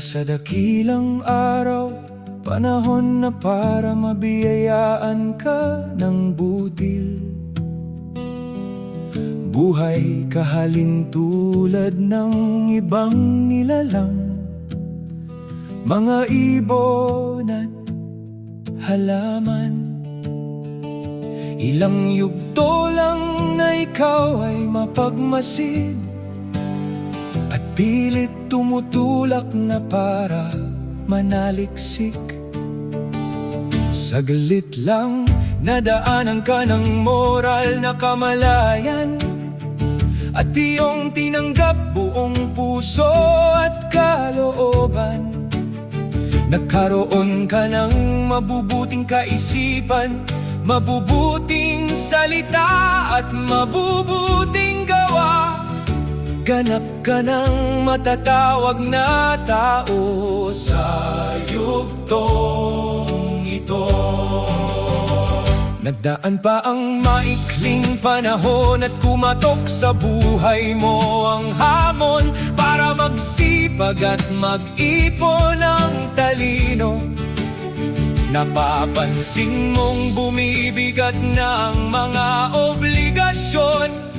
sa dakilang araw, panahon na para mabiyayaan ka ng butil. Buhay kahalin tulad ng ibang nilalang, mga ibon at halaman. Ilang yugto lang na ikaw ay mapagmasid, at pilit tumutulak na para manaliksik. Saglit lang nadaanan ka ng moral na kamalayan, at iyong tinanggap buong puso at kalooban. Nagkaroon ka ng mabubuting kaisipan, mabubuting salita at mabubuting gawa. Ganap ka ng matatawag na tao sa yugtong ito. Nagdaan pa ang maikling panahon at kumatok sa buhay mo ang hamon para magsipag at mag-ipon ng talino. Napapansin mong bumibigat na ang mga obligasyon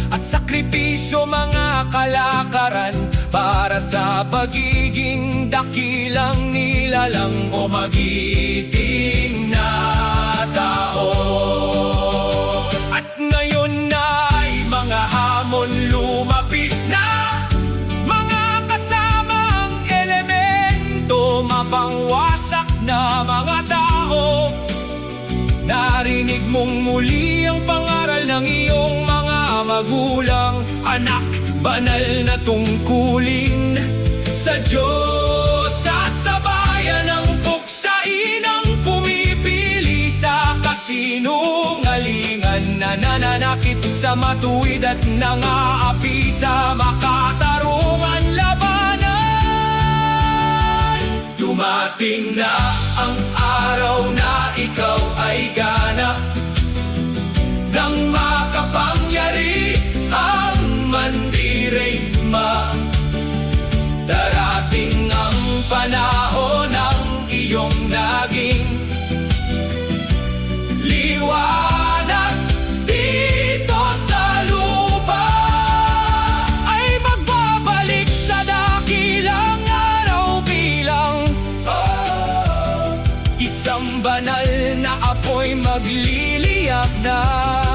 at sakripisyo, mga kalakaran para sa pagiging dakilang nilalang o magiting na tao. At ngayon ay mga hamon lumapit na, mga kasamang elemento, mapangwasak na mga tao. Narinig mong muli ang pangaral ng iyong mga magulang, anak, banal na tungkulin sa Diyos at sa bayan ng puksainang pumipili sa kasinungalingan, na nananakit sa matuwid at nangaapi sa makatarungan labanan. Dumating na ang araw na ikaw ay ganap ng makapangyarihang mandirigma. Darating ang panahon ng iyong naging liwanag dito sa lupa, ay magbabalik sa dakilang araw bilang isang banal na apoy magliliyab na.